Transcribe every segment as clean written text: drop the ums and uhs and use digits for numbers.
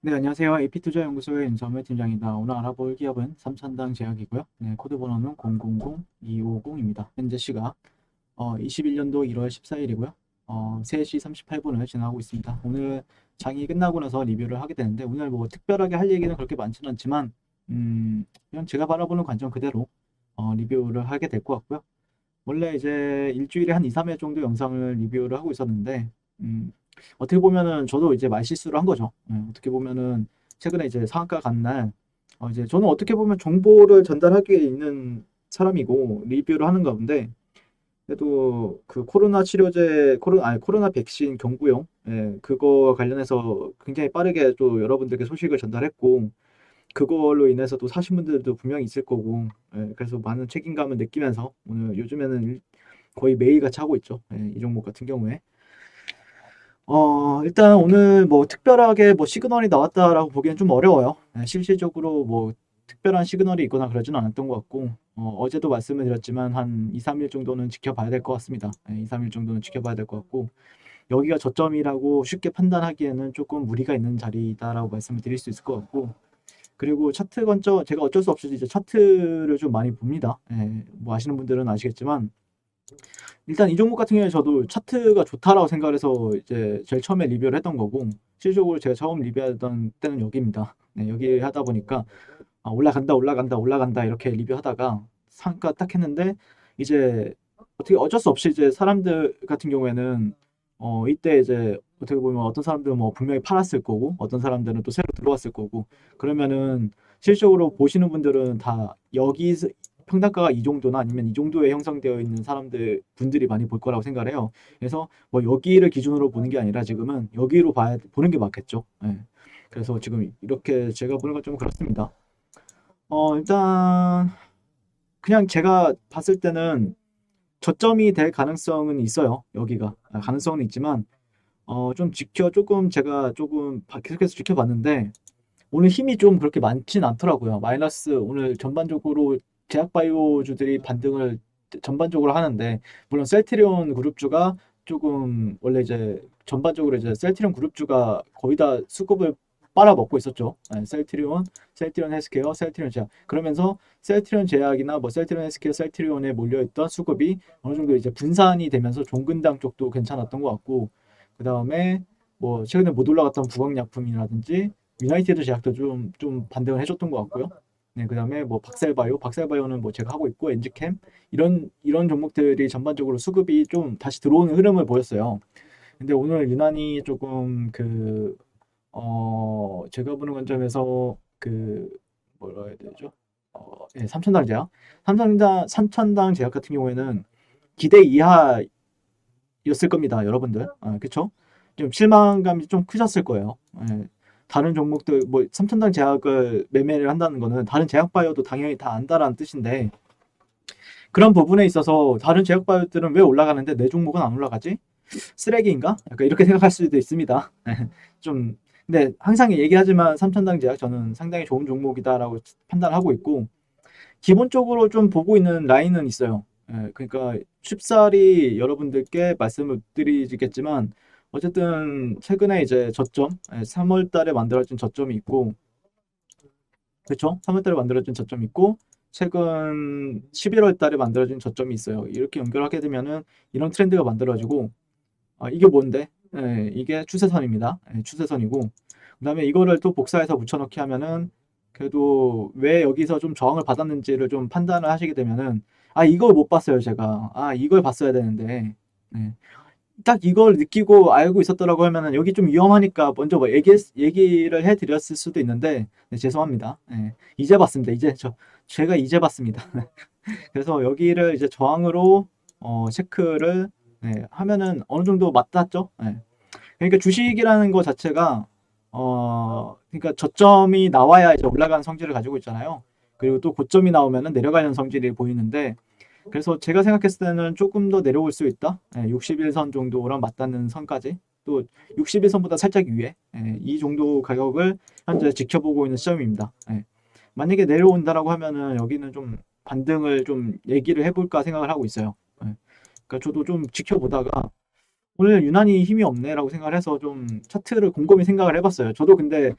네, 안녕하세요. AP투자연구소의 윤선물 팀장입니다. 오늘 알아볼 기업은 삼천당 제약이고요. 네, 코드 번호는 000250입니다. 현재 시각 21년도 1월 14일이고요. 3시 38분을 지나고 있습니다. 오늘 장이 끝나고 나서 리뷰를 하게 되는데 오늘 뭐 특별하게 할 얘기는 그렇게 많지는 않지만 그냥 제가 바라보는 관점 그대로 리뷰를 하게 될 것 같고요. 원래 이제 일주일에 한 2, 3회 정도 영상을 리뷰를 하고 있었는데, 어떻게 보면은 저도 이제 말실수를 한 거죠. 어떻게 보면은 최근에 이제 상한가 간 날, 이제 저는 어떻게 보면 정보를 전달하기 위해 있는 사람이고 리뷰를 하는 가운데, 그래도 그 코로나 치료제, 코로나 백신 경구용, 그거 관련해서 굉장히 빠르게 또 여러분들께 소식을 전달했고, 그걸로 인해서 또 사신 분들도 분명히 있을 거고, 그래서 많은 책임감을 느끼면서 오늘 요즘에는 거의 매일같이 하고 있죠. 이 종목 같은 경우에. 일단 오늘 뭐 특별하게 뭐 시그널이 나왔다라고 보기엔 좀 어려워요. 실질적으로 뭐 특별한 시그널이 있거나 그러지는 않았던 것 같고, 어제도 말씀을 드렸지만 한 2, 3일 정도는 지켜봐야 될 것 같습니다. 2, 3일 정도는 지켜봐야 될 것 같고, 여기가 저점이라고 쉽게 판단하기에는 조금 무리가 있는 자리다라고 말씀을 드릴 수 있을 것 같고, 그리고 차트 관점, 제가 어쩔 수 없이 이제 차트를 좀 많이 봅니다. 뭐 아시는 분들은 아시겠지만, 일단 이 종목 같은 경우에 저도 차트가 좋다라고 생각을 해서 이제 제일 처음에 리뷰를 했던 거고, 실질적으로 제가 처음 리뷰하던 때는 여기입니다. 네, 여기 하다 보니까 올라간다, 올라간다, 올라간다 이렇게 리뷰하다가 상가 딱 했는데, 이제 어떻게 어쩔 수 없이 이제 사람들 같은 경우에는 이때 이제 어떻게 보면 어떤 사람들은 뭐 분명히 팔았을 거고, 어떤 사람들은 또 새로 들어왔을 거고, 그러면은 실질적으로 보시는 분들은 다 여기 평단가가 이 정도나 아니면 이 정도에 형성되어 있는 분들이 많이 볼 거라고 생각을 해요. 그래서 뭐 여기를 기준으로 보는 게 아니라 지금은 여기로 보는 게 맞겠죠. 그래서 지금 이렇게 제가 보는 건 좀 그렇습니다. 일단 그냥 제가 봤을 때는 저점이 될 가능성은 있어요. 여기가 가능성은 있지만 조금 제가 조금 계속해서 지켜봤는데 오늘 힘이 좀 그렇게 많진 않더라고요. 마이너스 오늘 전반적으로 제약바이오주들이 반등을 전반적으로 하는데, 물론 셀트리온 그룹주가 조금 원래 이제 전반적으로 이제 셀트리온 그룹주가 거의 다 수급을 빨아먹고 있었죠. 셀트리온 헬스케어, 셀트리온 제약. 그러면서 셀트리온 제약이나 뭐 셀트리온 헬스케어, 셀트리온에 몰려있던 수급이 어느 정도 이제 분산이 되면서 종근당 쪽도 괜찮았던 것 같고, 그 다음에 뭐 최근에 못 올라갔던 부광약품이라든지 유나이티드 제약도 좀 반등을 해줬던 것 같고요. 네, 그다음에 뭐 박셀바이오는 뭐 제가 하고 있고 엔지캠 이런 종목들이 전반적으로 수급이 좀 다시 들어오는 흐름을 보였어요. 근데 오늘 유난히 조금 제가 보는 관점에서 뭐라 해야 되죠? 삼천당 제약, 삼천당 제약 같은 경우에는 기대 이하였을 겁니다, 여러분들. 그쵸? 좀 실망감이 좀 크셨을 거예요. 다른 종목들, 뭐, 삼천당 제약을 매매를 한다는 거는 다른 제약 바이오도 당연히 다 안다라는 뜻인데, 그런 부분에 있어서 다른 제약 바이오들은 왜 올라가는데 내 종목은 안 올라가지? 쓰레기인가? 약간 이렇게 생각할 수도 있습니다. 좀, 근데 항상 얘기하지만 삼천당 제약 저는 상당히 좋은 종목이다라고 판단하고 있고, 기본적으로 좀 보고 있는 라인은 있어요. 그러니까 쉽사리 여러분들께 말씀을 드리겠지만 어쨌든 최근에 이제 3월 달에 만들어진 저점이 있고, 그렇죠? 3월 달에 만들어진 저점이 있고, 최근 11월 달에 만들어진 저점이 있어요. 이렇게 연결하게 되면은 이런 트렌드가 만들어지고, 이게 뭔데? 이게 추세선입니다. 추세선이고, 그다음에 이거를 또 복사해서 붙여넣기 하면은 그래도 왜 여기서 좀 저항을 받았는지를 좀 판단을 하시게 되면은 이걸 못 봤어요 제가. 이걸 봤어야 되는데. 네. 딱 이걸 느끼고 알고 있었더라고 하면은 여기 좀 위험하니까 먼저 뭐 얘기를 해드렸을 수도 있는데, 네, 죄송합니다. 이제 봤습니다. 제가 이제 봤습니다. 그래서 여기를 이제 저항으로 체크를, 하면은 어느 정도 맞닿죠. 그러니까 주식이라는 거 자체가 그러니까 저점이 나와야 이제 올라가는 성질을 가지고 있잖아요. 그리고 또 고점이 나오면은 내려가는 성질이 보이는데, 그래서 제가 생각했을 때는 조금 더 내려올 수 있다. 61선 정도랑 맞닿는 선까지. 또 61선보다 살짝 위에 이 정도 가격을 현재 지켜보고 있는 시점입니다. 만약에 내려온다라고 하면은 여기는 좀 반등을 좀 얘기를 해볼까 생각을 하고 있어요. 그러니까 저도 좀 지켜보다가 오늘 유난히 힘이 없네라고 생각을 해서 좀 차트를 곰곰이 생각을 해봤어요. 저도 근데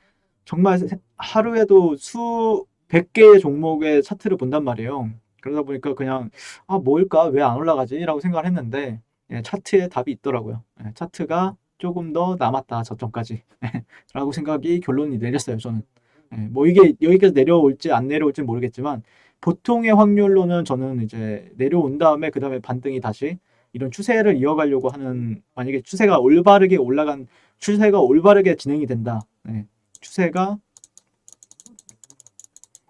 정말 하루에도 수백 개의 종목의 차트를 본단 말이에요. 그러다 보니까 그냥 뭘까? 왜 안 올라가지? 라고 생각을 했는데 예, 차트에 답이 있더라고요. 예, 차트가 조금 더 남았다 저점까지 라고 생각이 결론이 내렸어요. 저는 뭐 이게 여기까지 내려올지 안 내려올지 모르겠지만 보통의 확률로는 저는 이제 내려온 다음에 그 다음에 반등이 다시 이런 추세를 이어가려고 하는, 만약에 추세가 올바르게 진행이 된다. 추세가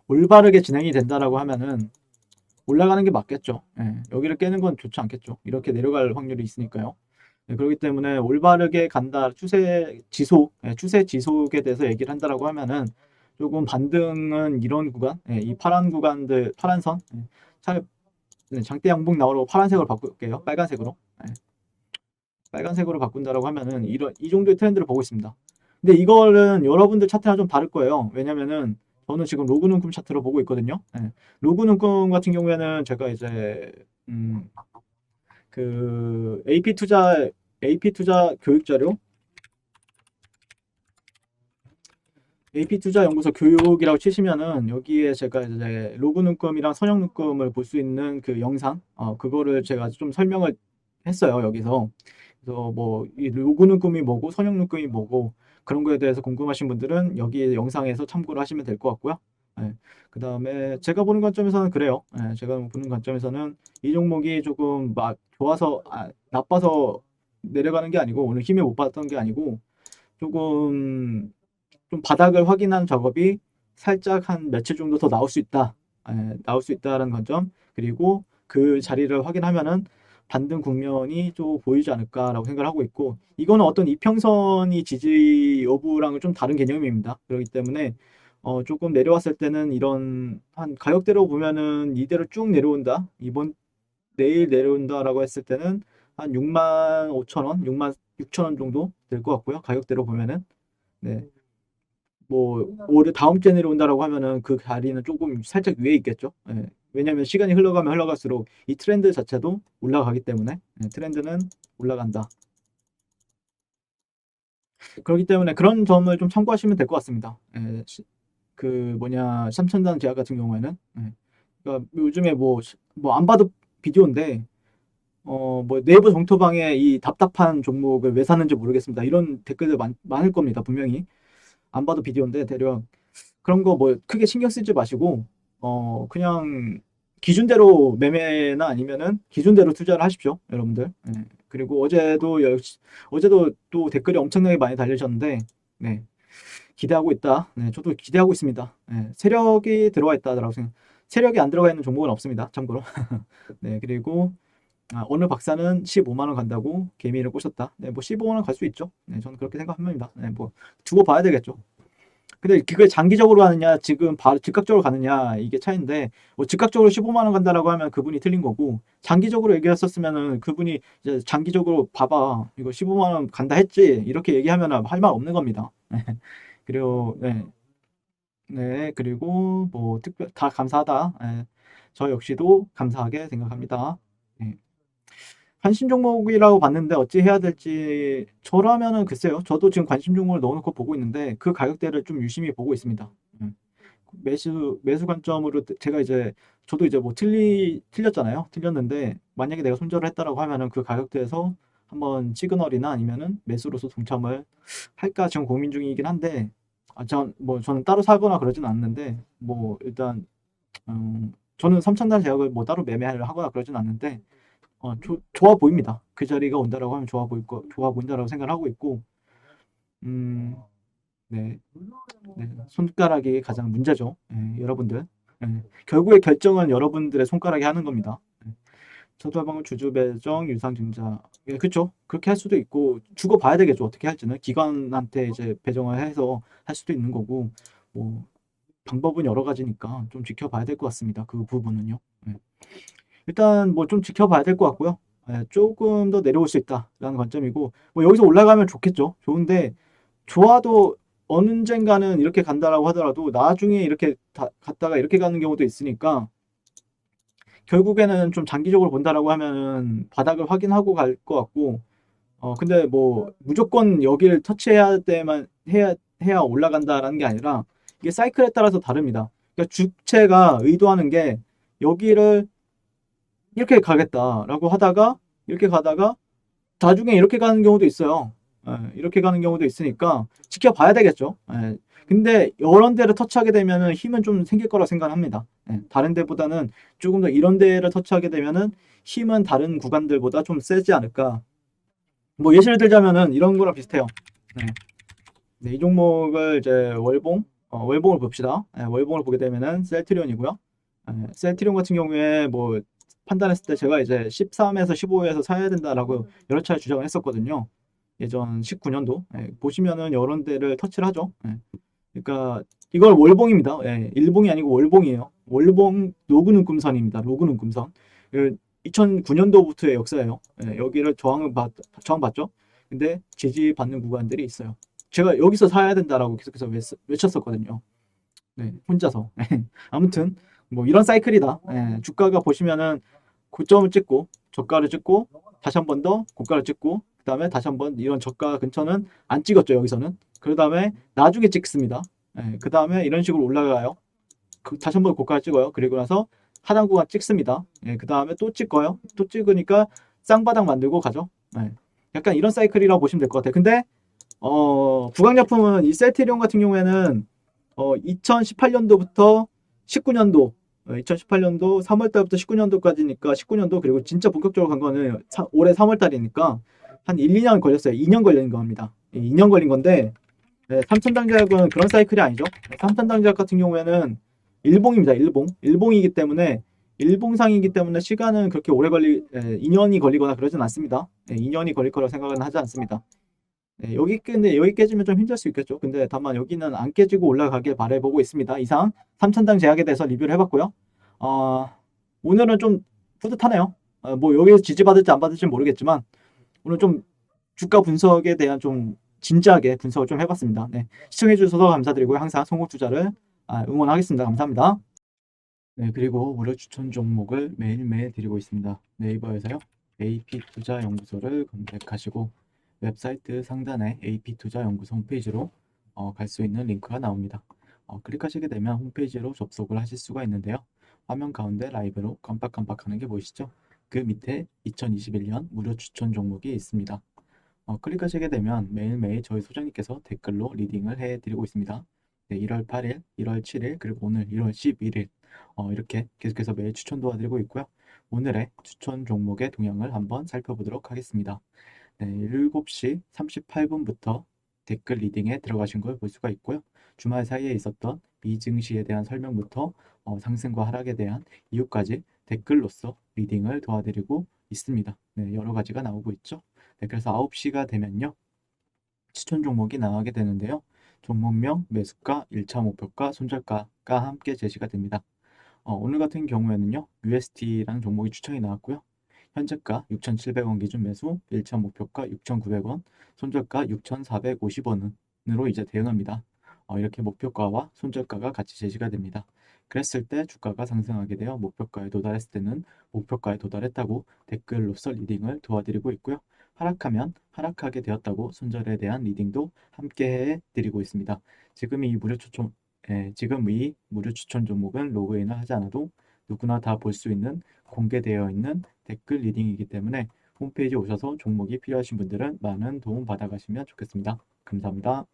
올바르게 진행이 된다라고 하면은 올라가는 게 맞겠죠. 여기를 깨는 건 좋지 않겠죠. 이렇게 내려갈 확률이 있으니까요. 그렇기 때문에 올바르게 간다, 추세 지속에 대해서 얘기를 한다라고 하면은 조금 반등은 이런 구간, 이 파란 구간들, 파란 선, 장대 양봉 나오려고 파란색으로 바꿀게요. 빨간색으로. 빨간색으로 바꾼다라고 하면은 이 정도의 트렌드를 보고 있습니다. 근데 이거는 여러분들 차트랑 좀 다를 거예요. 왜냐면은 저는 지금 로그 눈금 차트로 보고 있거든요. 로그 눈금 같은 경우에는 제가 이제 그 AP 투자 교육 자료, AP투자 연구소 교육이라고 치시면은 여기에 제가 이제 로그 눈금이랑 선형 눈금을 볼 수 있는 그 영상, 그거를 제가 좀 설명을 했어요, 여기서. 그래서 뭐 이 로그 눈금이 뭐고 선형 눈금이 뭐고 그런 거에 대해서 궁금하신 분들은 여기 영상에서 참고를 하시면 될 것 같고요. 그 다음에 제가 보는 관점에서는 그래요. 제가 보는 관점에서는 이 종목이 조금 막 좋아서 나빠서 내려가는 게 아니고 오늘 힘을 못 받았던 게 아니고 조금 좀 바닥을 확인한 작업이 살짝 한 며칠 정도 더 나올 수 있다. 나올 수 있다라는 관점. 그리고 그 자리를 확인하면은 반등 국면이 또 보이지 않을까라고 생각을 하고 있고, 이거는 어떤 이평선이 지지 여부랑은 좀 다른 개념입니다. 그렇기 때문에 조금 내려왔을 때는 이런 한 가격대로 보면은 이대로 쭉 내려온다. 내일 내려온다라고 했을 때는 한 6만 5천 원, 6만 6천 원 정도 될 것 같고요. 가격대로 보면은. 네. 뭐 올해 다음 주에 내려온다라고 하면은 그 자리는 조금 살짝 위에 있겠죠. 왜냐하면 시간이 흘러가면 흘러갈수록 이 트렌드 자체도 올라가기 때문에 트렌드는 올라간다. 그렇기 때문에 그런 점을 좀 참고하시면 될 것 같습니다. 그 뭐냐 삼천단 제약 같은 경우에는 그러니까 요즘에 뭐 안 봐도 비디오인데 뭐 내부 정토방에 이 답답한 종목을 왜 사는지 모르겠습니다. 이런 댓글들 많을 겁니다. 분명히 안 봐도 비디오인데 대략 그런 거 뭐 크게 신경 쓰지 마시고 그냥 기준대로 매매나 아니면은 기준대로 투자를 하십시오, 여러분들. 그리고 어제도 또 댓글이 엄청나게 많이 달리셨는데 네. 기대하고 있다. 네, 저도 기대하고 있습니다. 세력이 들어와 있다라고 생각. 세력이 안 들어가 있는 종목은 없습니다. 참고로. 네, 그리고 어느 박사는 15만 원 간다고 개미를 꼬셨다. 네, 뭐 15만 원 갈 수 있죠. 네, 저는 그렇게 생각합니다. 네, 뭐 두고 봐야 되겠죠. 근데 그게 장기적으로 가느냐, 지금 바로 즉각적으로 가느냐, 이게 차이인데, 뭐 즉각적으로 15만 원 간다라고 하면 그분이 틀린 거고, 장기적으로 얘기했었으면은 그분이 이제 장기적으로 봐봐, 이거 15만 원 간다 했지, 이렇게 얘기하면 할 말 없는 겁니다. 그리고, 그리고 뭐 다 감사하다. 저 역시도 감사하게 생각합니다. 네. 관심 종목이라고 봤는데 어찌 해야 될지 저라면은 글쎄요. 저도 지금 관심 종목을 넣어놓고 보고 있는데 그 가격대를 좀 유심히 보고 있습니다. 매수 관점으로 제가 이제 저도 이제 뭐 틀렸잖아요. 틀렸는데 만약에 내가 손절을 했다라고 하면은 그 가격대에서 한번 시그널이나 아니면은 매수로서 동참을 할까 지금 고민 중이긴 한데 저는 따로 사거나 그러진 않는데 뭐 일단 저는 삼천단 제약을 뭐 따로 매매를 하거나 그러진 않는데 좋아 보입니다. 그 자리가 온다라고 하면 좋아 보인다라고 생각을 하고 있고, 음, 네, 손가락이 가장 문제죠. 여러분들. 결국에 결정은 여러분들의 손가락이 하는 겁니다. 서두화방울 주주 배정 유상증자. 그렇죠. 그렇게 할 수도 있고 주고 봐야 되겠죠. 어떻게 할지는 기관한테 이제 배정을 해서 할 수도 있는 거고 뭐 방법은 여러 가지니까 좀 지켜봐야 될 것 같습니다. 그 부분은요. 일단 뭐 좀 지켜봐야 될 것 같고요. 조금 더 내려올 수 있다라는 관점이고 뭐 여기서 올라가면 좋겠죠. 좋은데 좋아도 언젠가는 이렇게 간다라고 하더라도 나중에 이렇게 갔다가 이렇게 가는 경우도 있으니까 결국에는 좀 장기적으로 본다라고 하면은 바닥을 확인하고 갈 것 같고 근데 뭐 무조건 여기를 터치해야 해야 올라간다라는 게 아니라 이게 사이클에 따라서 다릅니다. 그러니까 주체가 의도하는 게 여기를 이렇게 가겠다라고 하다가 이렇게 가다가 나중에 이렇게 가는 경우도 있어요. 이렇게 가는 경우도 있으니까 지켜봐야 되겠죠. 근데 이런 데를 터치하게 되면은 힘은 좀 생길 거라 생각합니다. 다른 데보다는 조금 더 이런 데를 터치하게 되면은 힘은 다른 구간들보다 좀 세지 않을까. 뭐 예시를 들자면은 이런 거랑 비슷해요. 네. 네, 이 종목을 이제 월봉을 봅시다. 월봉을 보게 되면은 셀트리온이고요. 셀트리온 같은 경우에 뭐 판단했을 때 제가 이제 13에서 15에서 사야 된다라고 여러 차례 주장을 했었거든요. 예전 19년도. 보시면은 이런 데를 터치를 하죠. 그러니까 이걸 월봉입니다. 일봉이 아니고 월봉이에요. 월봉 로그 눈금선입니다. 로그 눈금선. 2009년도부터의 역사예요. 여기를 저항받죠. 근데 지지받는 구간들이 있어요. 제가 여기서 사야 된다라고 계속해서 외쳤었거든요. 네, 혼자서. 아무튼 뭐 이런 사이클이다. 주가가 보시면은 고점을 찍고 저가를 찍고 다시 한 번 더 고가를 찍고 그다음에 다시 한 번 이런 저가 근처는 안 찍었죠. 여기서는. 그다음에 나중에 찍습니다. 그다음에 이런 식으로 올라가요. 다시 한 번 고가를 찍어요. 그리고 나서 하단 구간 찍습니다. 그다음에 또 찍어요. 또 찍으니까 쌍바닥 만들고 가죠. 약간 이런 사이클이라고 보시면 될 것 같아요. 근데 부강약품은 이 셀트리온 같은 경우에는 2018년도부터 19년도 2018년도 3월 달부터 19년도까지니까 19년도 그리고 진짜 본격적으로 간 거는 올해 3월 달이니까 한 1, 2년 걸렸어요. 2년 걸린 겁니다. 2년 걸린 건데 삼천당제약은 그런 사이클이 아니죠. 삼천당제약 같은 경우에는 일봉입니다. 일봉이기 때문에 일봉상이기 때문에 시간은 그렇게 오래 2년이 걸리거나 그러진 않습니다. 2년이 걸릴 거라고 생각은 하지 않습니다. 근데 여기 깨지면 좀 힘들 수 있겠죠. 근데 다만 여기는 안 깨지고 올라가길 바라보고 있습니다. 이상 삼천당 제약에 대해서 리뷰를 해봤고요. 오늘은 좀 뿌듯하네요. 뭐 여기서 지지받을지 안 받을지 모르겠지만 오늘 좀 주가 분석에 대한 좀 진지하게 분석을 좀 해봤습니다. 시청해 주셔서 감사드리고요. 항상 송국 투자를 응원하겠습니다. 감사합니다. 네, 그리고 무료 추천 종목을 매일매일 드리고 있습니다. 네이버에서요. AP투자연구소를 검색하시고 웹사이트 상단에 AP투자연구소 홈페이지로 갈 수 있는 링크가 나옵니다. 클릭하시게 되면 홈페이지로 접속을 하실 수가 있는데요. 화면 가운데 라이브로 깜빡깜빡하는 게 보이시죠? 그 밑에 2021년 무료 추천 종목이 있습니다. 클릭하시게 되면 매일매일 저희 소장님께서 댓글로 리딩을 해드리고 있습니다. 네, 1월 8일, 1월 7일, 그리고 오늘 1월 11일 이렇게 계속해서 매일 추천 도와드리고 있고요. 오늘의 추천 종목의 동향을 한번 살펴보도록 하겠습니다. 네, 7시 38분부터 댓글 리딩에 들어가신 걸 볼 수가 있고요. 주말 사이에 있었던 이 증시에 대한 설명부터 상승과 하락에 대한 이유까지 댓글로서 리딩을 도와드리고 있습니다. 네, 여러 가지가 나오고 있죠. 네, 그래서 9시가 되면요. 추천 종목이 나가게 되는데요. 종목명, 매수가, 1차 목표가, 손절가가 함께 제시가 됩니다. 오늘 같은 경우에는요. UST라는 종목이 추천이 나왔고요. 현재가 6,700원 기준 매수, 1차 목표가 6,900원, 손절가 6,450원으로 이제 대응합니다. 이렇게 목표가와 손절가가 같이 제시가 됩니다. 그랬을 때 주가가 상승하게 되어 목표가에 도달했을 때는 목표가에 도달했다고 댓글로서 리딩을 도와드리고 있고요. 하락하면 하락하게 되었다고 손절에 대한 리딩도 함께 해드리고 있습니다. 지금 이 무료 추천 종목은 로그인을 하지 않아도 누구나 다 볼 수 있는 공개되어 있는 댓글 리딩이기 때문에 홈페이지 오셔서 종목이 필요하신 분들은 많은 도움 받아가시면 좋겠습니다. 감사합니다.